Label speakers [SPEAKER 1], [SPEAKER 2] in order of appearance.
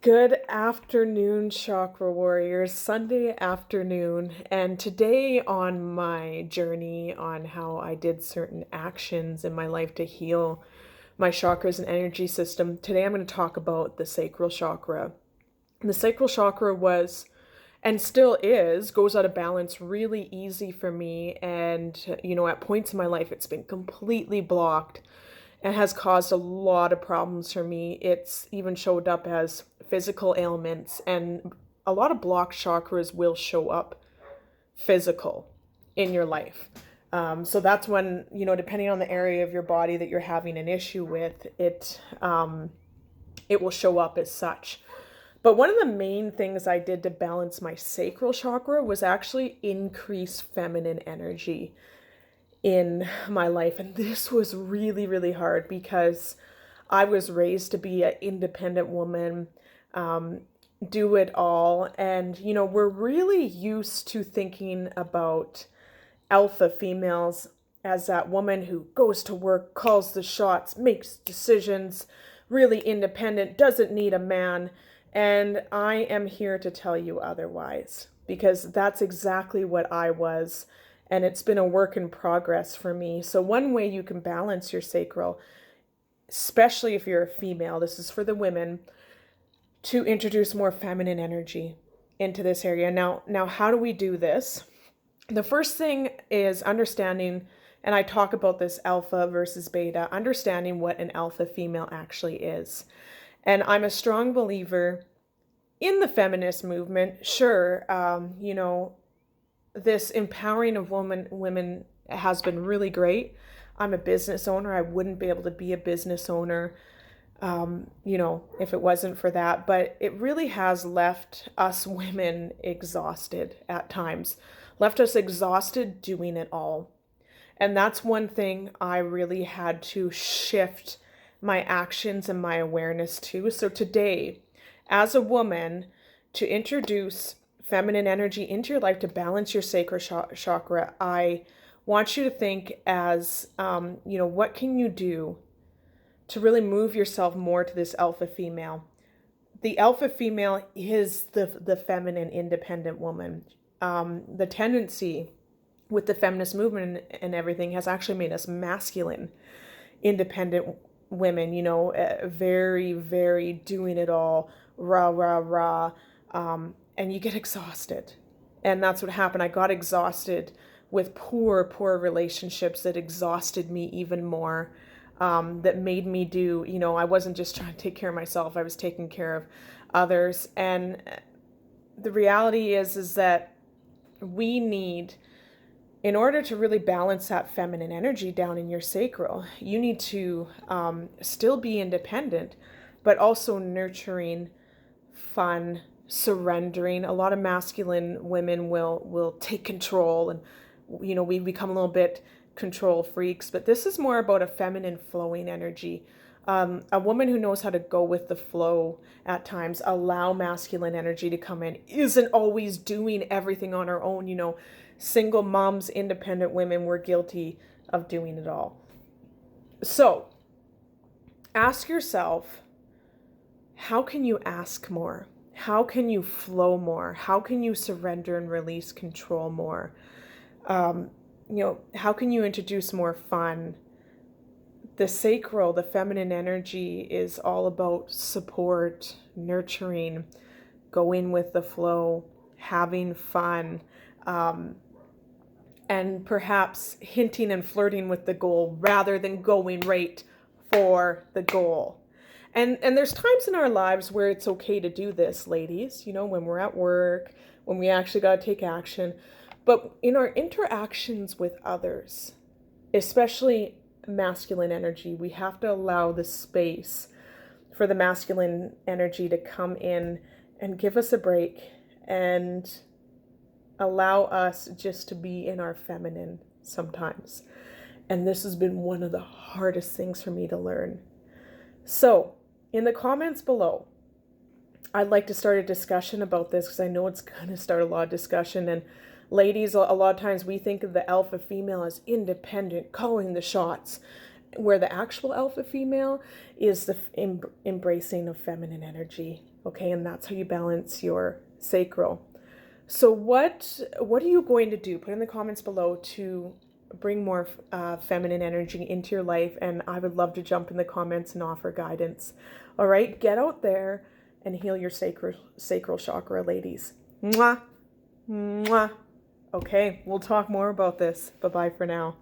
[SPEAKER 1] Good afternoon, chakra warriors. Sunday afternoon, and today on my journey on how I did certain actions in my life to heal my chakras and energy system, today I'm going to talk about the sacral chakra. And the sacral chakra was and still is goes out of balance really easy for me, and at points in my life it's been completely blocked and has caused a lot of problems for me. It's even showed up as physical ailments, and a lot of blocked chakras will show up physical in your life. So that's when, depending on the area of your body that you're having an issue with, it will show up as such. But one of the main things I did to balance my sacral chakra was actually increase feminine energy in my life. And this was really, really hard because I was raised to be an independent woman, do it all. And, we're really used to thinking about alpha females as that woman who goes to work, calls the shots, makes decisions, really independent, doesn't need a man. And I am here to tell you otherwise, because that's exactly what I was. And it's been a work in progress for me. So one way you can balance your sacral, especially if you're a female, this is for the women, to introduce more feminine energy into this area. Now, how do we do this? The first thing is understanding, and I talk about this alpha versus beta, understanding what an alpha female actually is. And I'm a strong believer in the feminist movement. Sure, this empowering of women has been really great. I'm a business owner. I wouldn't be able to be a business owner, if it wasn't for that. But it really has left us women exhausted at times, left us exhausted doing it all. And that's one thing I really had to shift my actions and my awareness to. So today, as a woman, to introduce feminine energy into your life to balance your sacral chakra, I want you to think as, what can you do to really move yourself more to this alpha female? The alpha female is the feminine, independent woman. The tendency with the feminist movement and everything has actually made us masculine, independent women, very, very doing it all, rah, rah, rah. And you get exhausted. And that's what happened. I got exhausted with poor relationships that exhausted me even more, that made me do, I wasn't just trying to take care of myself, I was taking care of others. And the reality is that we need, in order to really balance that feminine energy down in your sacral, you need to still be independent, but also nurturing, fun, surrendering. A lot of masculine women will take control, and we become a little bit control freaks. But this is more about a feminine flowing energy. A woman who knows how to go with the flow at times, allow masculine energy to come in, isn't always doing everything on her own. Single moms, independent women, we're guilty of doing it all. So ask yourself, how can you ask more? How can you flow more? How can you surrender and release control more? How can you introduce more fun? The sacral, the feminine energy, is all about support, nurturing, going with the flow, having fun, and perhaps hinting and flirting with the goal rather than going right for the goal. And there's times in our lives where it's okay to do this, ladies, when we're at work, when we actually got to take action. But in our interactions with others, especially masculine energy, we have to allow the space for the masculine energy to come in and give us a break and allow us just to be in our feminine sometimes. And this has been one of the hardest things for me to learn. So, in the comments below, I'd like to start a discussion about this, because I know it's going to start a lot of discussion. And ladies, a lot of times we think of the alpha female as independent, calling the shots. where the actual alpha female is the embracing of feminine energy. Okay, and that's how you balance your sacral. So what are you going to do? Put in the comments below to bring more feminine energy into your life, and I would love to jump in the comments and offer guidance. All right, get out there and heal your sacral chakra, ladies. Mwah, mwah. Okay, we'll talk more about this. Bye-bye for now.